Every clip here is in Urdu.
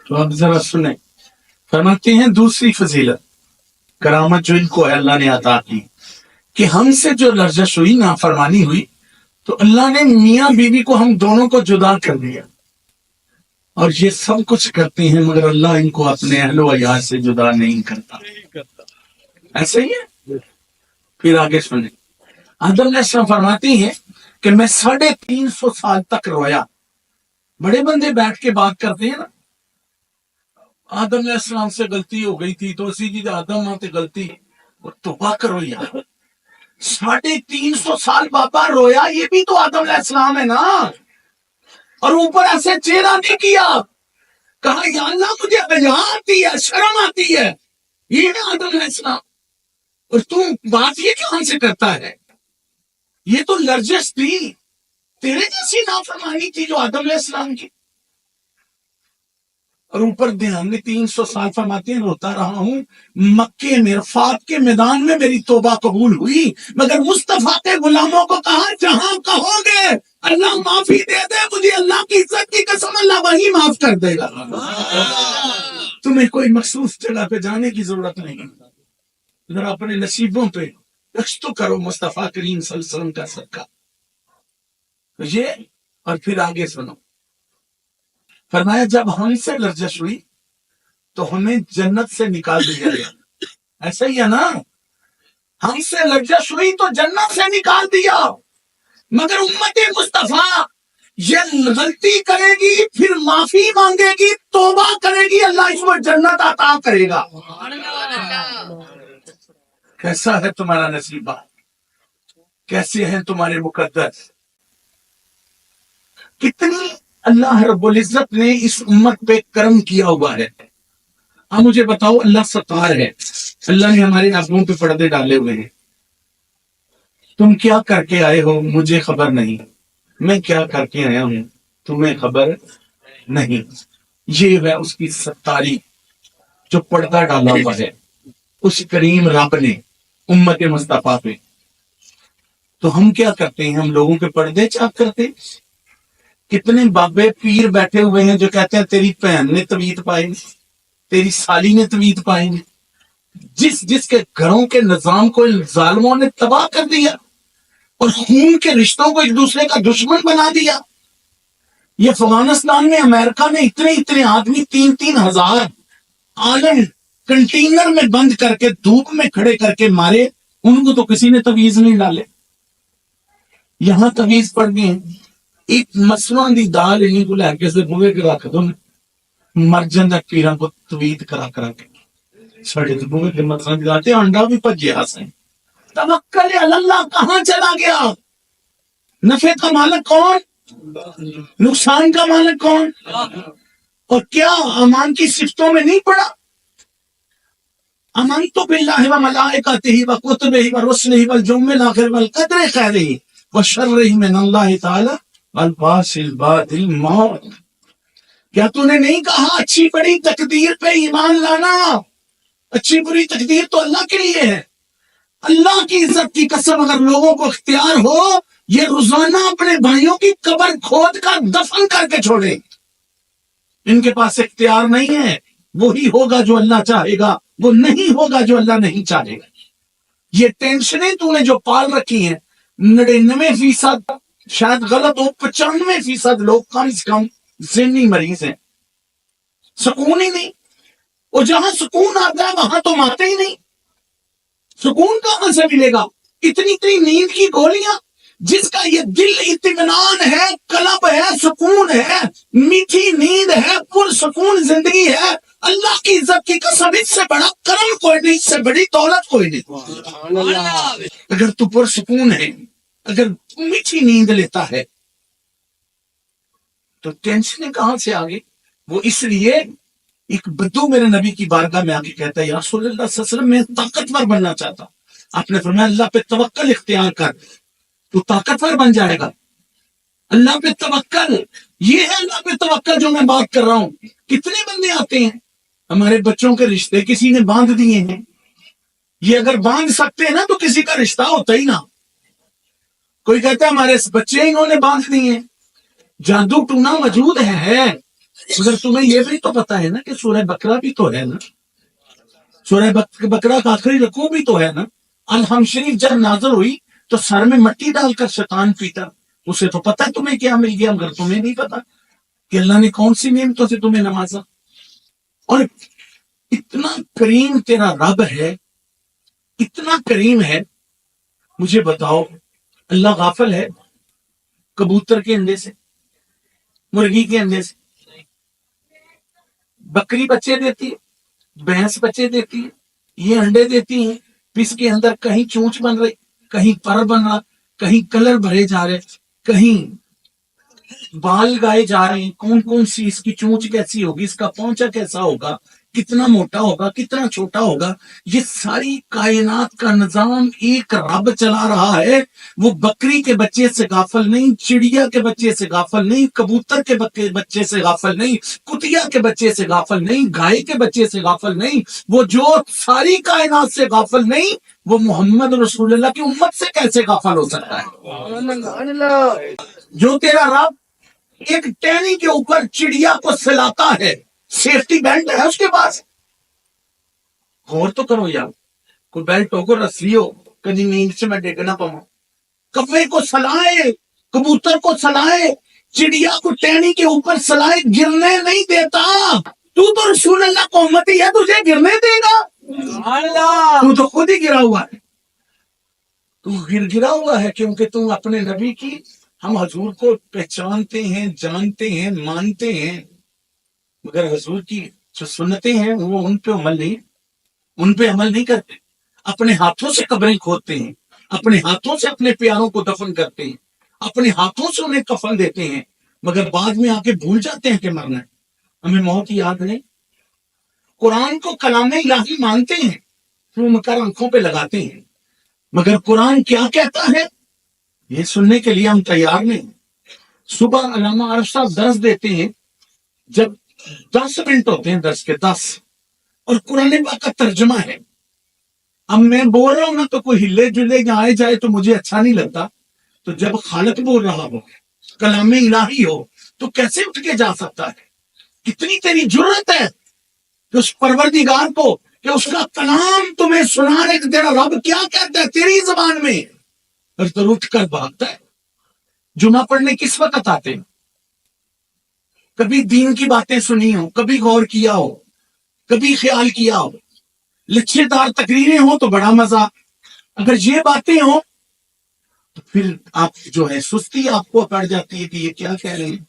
تو اب ذرا سنیں، فرماتے ہیں دوسری فضیلت کرامت جو ان کو ہے اللہ نے عطا کی کہ ہم سے جو لرزش ہوئی نافرمانی ہوئی تو اللہ نے میاں بیوی کو ہم دونوں کو جدا کر دیا، اور یہ سب کچھ کرتے ہیں مگر اللہ ان کو اپنے اہل و عیال سے جدا نہیں کرتا۔ ایسے ہی ہے۔ پھر آگے سنیں، آدم علیہ السلام فرماتی ہیں کہ میں 350 سال تک رویا۔ بڑے بندے بیٹھ کے بات کرتے ہیں نا، آدم علیہ السلام سے غلطی ہو گئی تھی تو اسی کی آدم آتے غلطی، وہ توبہ کرو یار۔ 350 سال بابا رویا، یہ بھی تو آدم علیہ السلام ہے نا، اور اوپر ایسے چہرہ نہیں کیا، کہا یا اللہ مجھے حیا آتی ہے، شرم آتی ہے، یہ ہے آدم علیہ السلام، اور تم بات یہ کہاں سے کرتا ہے؟ یہ تو لرزش تھی، تیرے جیسی نافرمانی تھی جو آدم علیہ السلام کی، اور اوپر دھیان میں 300 سال فرماتے ہیں روتا رہا ہوں، مکے میں عرفات کے میدان میں میری توبہ قبول ہوئی، مگر مصطفیٰ کے غلاموں کو کہا جہاں کہو گے اللہ معافی دے دے، مجھے اللہ کی عزت کی قسم اللہ وہی معاف کر دے گا۔ تمہیں کوئی مخصوص جگہ پہ جانے کی ضرورت نہیں، ذرا اپنے نصیبوں پہ رشت تو کرو مصطفیٰ کریم صلی اللہ علیہ وسلم کا صدقہ۔ یہ اور پھر آگے سنو، فرمایا جب ہم سے لرزش ہوئی تو ہمیں جنت سے نکال دیا گیا۔ ایسا ہی ہے نا، ہم سے لرزش ہوئی تو جنت سے نکال دیا، مگر امت مصطفیٰ یہ غلطی کرے گی پھر معافی مانگے گی توبہ کرے گی، اللہ اس کو جنت عطا کرے گا۔ کیسا ہے تمہارا نصیبہ، کیسے ہیں تمہارے مقدس، کتنی اللہ رب العزت نے اس امت پہ کرم کیا ہوا ہے۔ اب مجھے بتاؤ، اللہ ستار ہے، اللہ نے ہمارے آنکھوں پہ پردے ڈالے ہوئے ہیں، تم کیا کر کے آئے ہو مجھے خبر نہیں، میں کیا کر کے آیا ہوں تمہیں خبر نہیں۔ یہ ہے اس کی ستاری جو پردہ ڈالا ہوا ہے اس کریم رب نے امت مصطفیٰ پہ۔ تو ہم کیا کرتے ہیں، ہم لوگوں کے پردے چاک کرتے۔ کتنے بابے پیر بیٹھے ہوئے ہیں جو کہتے ہیں تیری بہن نے تویت پائے، تیری سالی نے تویت پائے، جس کے گھروں کے نظام کو ظالموں نے تباہ کر دیا اور خون کے رشتوں کو ایک دوسرے کا دشمن بنا دیا۔ یہ افغانستان میں امریکہ نے اتنے آدمی 3,000 عالم کنٹینر میں بند کر کے دھوپ میں کھڑے کر کے مارے، ان کو تو کسی نے تویز نہیں ڈالے۔ یہاں تویز پڑ گئے، ایک مسواں دی دال انہیں کو لے کے سے بوئے کے رکھ دو، مر جاندہ پیران کو توید کرا کے سڑے تو بوئے کے مسواں دی دال تے انڈا بھی پجے آسیں۔ توکل اللہ کہاں چلا گیا؟ نفع کا مالک کون، نقصان کا مالک کون؟ اور کیا امان کی صفتوں میں نہیں پڑا؟ امان تو باللہ و ملائکتہ و کتبہ و رسلہ والجوم الاخر والقدر خیرہ وشرہ من اللہ تعالی والباس بعد الموت۔ کیا تو نے نہیں کہا اچھی بڑی تقدیر پہ ایمان لانا؟ اچھی بری تقدیر تو اللہ کے لیے ہے۔ اللہ کی عزت کی قسم اگر لوگوں کو اختیار ہو یہ روزانہ اپنے بھائیوں کی قبر کھود کر دفن کر کے چھوڑے، ان کے پاس اختیار نہیں ہے۔ وہی ہوگا جو اللہ چاہے گا، وہ نہیں ہوگا جو اللہ نہیں چاہے گا۔ یہ ٹینشنیں تو نے جو پال رکھی ہیں، 99% شاید غلط ہو، 95% لوگ کم سے کم ذہنی مریض ہیں، سکون ہی نہیں۔ اور جہاں سکون آتا ہے وہاں تو آتے ہی نہیں، سکون کہاں سے ملے گا؟ اتنی نیند کی گولیاں، جس کا یہ دل اطمینان ہے، قلب ہے، سکون ہے، میٹھی نیند ہے، پرسکون زندگی ہے، اللہ کی عزت کی قسم اس سے بڑا کرم کوئی نہیں، اس سے بڑی دولت کوئی نہیں۔ اگر تو پرسکون ہے، اگر میٹھی نیند لیتا ہے تو ٹینشنیں کہاں سے آگے؟ وہ اس لیے ایک بدو میرے نبی کی بارگاہ میں آگے کہتا ہے یا رسول اللہ صلی اللہ علیہ وسلم میں طاقتور بننا چاہتا۔ آپ نے فرمایا اللہ پہ توکل اختیار کر، تو طاقتور بن جائے گا۔ اللہ پہ توکل، یہ ہے اللہ پہ توکل جو میں بات کر رہا ہوں۔ کتنے بندے آتے ہیں، ہمارے بچوں کے رشتے کسی نے باندھ دیے ہیں، یہ اگر باندھ سکتے ہیں نا تو کسی کا رشتہ ہوتا ہی نہ۔ کوئی کہتا ہے ہمارے بچے انہوں نے باندھ دیے ہیں، جادو ٹونا موجود ہے، مگر تمہیں یہ بھی تو پتا ہے نا کہ سورہ بقرہ بھی تو ہے نا، سورہ بقرہ کا آخری رکوع بھی تو ہے نا. الحم شریف جب نازل ہوئی تو سر میں مٹی ڈال کر شیطان پیٹا. اسے تو پتا ہے تمہیں کیا مل گیا، مگر تمہیں نہیں پتا کہ اللہ نے کون سی نعمتوں سے تمہیں نوازا. اور اتنا کریم تیرا رب ہے، اتنا کریم ہے. مجھے بتاؤ اللہ غافل ہے کبوتر کے انڈے سے، مرغی کے انڈے سے؟ بکری بچے دیتی ہے، بھینس بچے دیتی ہے، یہ انڈے دیتی ہیں، پس کے اندر کہیں چونچ بن رہی، کہیں پر بن رہا، کہیں کلر بھرے جا رہے، کہیں بال گائے جا رہے ہیں. کون کون سی اس کی چونچ کیسی ہوگی، اس کا پونچا کیسا ہوگا، کتنا موٹا ہوگا، کتنا چھوٹا ہوگا. یہ ساری کائنات کا نظام ایک رب چلا رہا ہے. وہ بکری کے بچے سے غافل نہیں، چڑیا کے بچے سے غافل نہیں، کبوتر کے بچے سے غافل نہیں، کتیا کے بچے سے غافل نہیں، گائے کے بچے سے غافل نہیں. وہ جو ساری کائنات سے غافل نہیں، وہ محمد رسول اللہ کی امت سے کیسے غافل ہو سکتا ہے؟ جو تیرا رب ایک ٹہنی کے اوپر چڑیا کو سلاتا ہے، سیفٹی بیلٹ ہے اس کے پاس. غور تو کرو یار، کوئی بیلٹ ہو، کوئی رسی ہو، کہیں نیند سے میں ڈگ نہ پاؤں. کبے کو سلائے، کبوتر کو سلائے، چڑیا کو ٹہنی کے اوپر سلائے، گرنے نہیں دیتا. تو رسول اللہ کو امتی ہے، تجھے گرنے دے گا؟ تو تو خود ہی گرا ہوا ہے، تو گرا ہوا ہے کیونکہ تم اپنے نبی کی، ہم حضور کو پہچانتے ہیں، جانتے ہیں، مانتے ہیں، مگر حضور کی جو سنتیں ہیں وہ ان پہ عمل نہیں کرتے. اپنے ہاتھوں سے قبریں کھودتے ہیں، اپنے ہاتھوں سے اپنے پیاروں کو دفن کرتے ہیں، اپنے ہاتھوں سے انہیں کفن دیتے ہیں، مگر بعد میں آ کے بھول جاتے ہیں کہ مرنا ہے. ہمیں موت یاد نہیں. قرآن کو کلام الہی مانتے ہیں، چوم کر آنکھوں پہ لگاتے ہیں، مگر قرآن کیا کہتا ہے یہ سننے کے لیے ہم تیار نہیں. صبح علامہ عارف صاحب درس دیتے ہیں، جب 10 منٹ ہوتے ہیں درس کے 10، اور قرآن پاک کا ترجمہ ہے. اب میں بول رہا ہوں نا تو کوئی ہلے جلے یا آئے جائے تو مجھے اچھا نہیں لگتا. تو جب خالق بول رہا ہو، کلام الہی ہو، تو کیسے اٹھ کے جا سکتا ہے؟ کتنی تیری جرت ہے کہ اس پروردگار کو، کہ اس کا کلام تمہیں سنانے کا تیرا رب کیا کہتا ہے تیری زبان میں، اور تو اٹھ کر بھاگتا ہے. جمعہ پڑھنے کس وقت آتے ہیں؟ کبھی دین کی باتیں سنی ہو، کبھی غور کیا ہو، کبھی خیال کیا ہو. لچھے دار تقریریں ہوں تو بڑا مزہ، اگر یہ باتیں ہوں تو پھر آپ جو ہے سستی آپ کو پڑ جاتی ہے کہ یہ کیا کہہ رہے ہیں.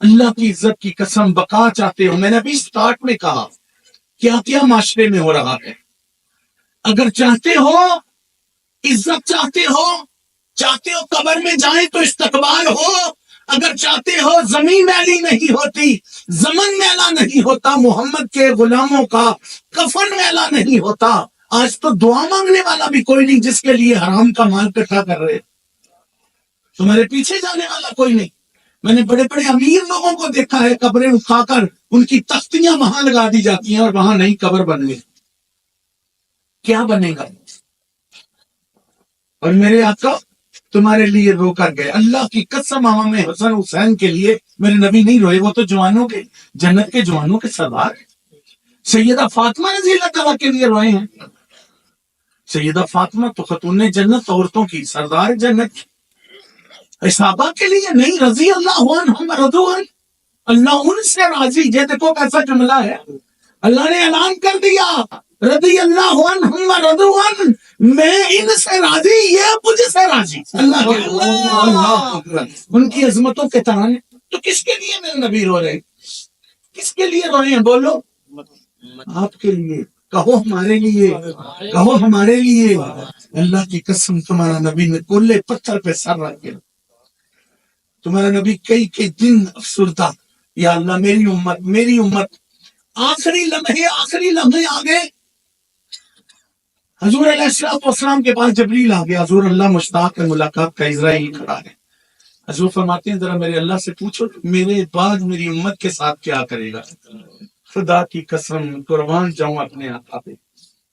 اللہ کی عزت کی قسم، بقا چاہتے ہو، میں نے ابھی سٹارٹ میں کہا کیا کیا معاشرے میں ہو رہا ہے. اگر چاہتے ہو عزت، چاہتے ہو قبر میں جائیں تو استقبال ہو، اگر چاہتے ہو زمین میلی نہیں ہوتی، زمن میلا نہیں ہوتا، محمد کے غلاموں کا کفن میلا نہیں ہوتا. آج تو دعا مانگنے والا بھی کوئی نہیں جس کے لیے حرام کا مال اکٹھا کر رہے، تمہارے پیچھے جانے والا کوئی نہیں. میں نے بڑے بڑے امیر لوگوں کو دیکھا ہے، قبریں اٹھا کر ان کی تختیاں وہاں لگا دی جاتی ہیں اور وہاں نئی قبر بن گئی. کیا بنے گا؟ اور میرے آقا تمہارے لیے رو کر گئے. اللہ کی قسم امام حسن حسین کے لیے میرے نبی نہیں روئے، وہ تو جوانوں کے، جنت کے جوانوں کے سردار. سیدہ فاطمہ رضی اللہ تعالیٰ کے لیے روئے ہیں. سیدہ فاطمہ تو خاتون جنت، عورتوں کی سردار جنت. صحابہ کے لیے نہیں، رضی اللہ عنہم رضوا عنہ، اللہ ان سے راضی. یہ دیکھو کیسا جملہ ہے، اللہ نے اعلان کر دیا رضی اللہ عنہم رضوا عنہ، میں ان سے راضی، یہ مجھ سے راضی. اللہ ان کی عظمتوں کے ترانے. تو کس کے لیے میرے نبی رو رہے، کس کے لیے روئے ہیں؟ بولو. آپ کے لیے. کہو ہمارے لیے، کہو ہمارے لیے. اللہ کی قسم تمہارا نبی نے کلے پتھر پہ سر رکھ کے، تمہارا نبی کئی دن افسردہ، یا اللہ میری امت. آخری لمحے آگے حضور علیہ السلام کے پاس جبریل آ گیا. حضور اللہ مشتاق ہے ملاقات کا، اسرائیل کھڑا ہے. حضور فرماتے ہیں ذرا میرے اللہ سے پوچھو میرے بعد میری امت کے ساتھ کیا کرے گا. خدا کی قسم قربان جاؤں اپنے آقا پہ.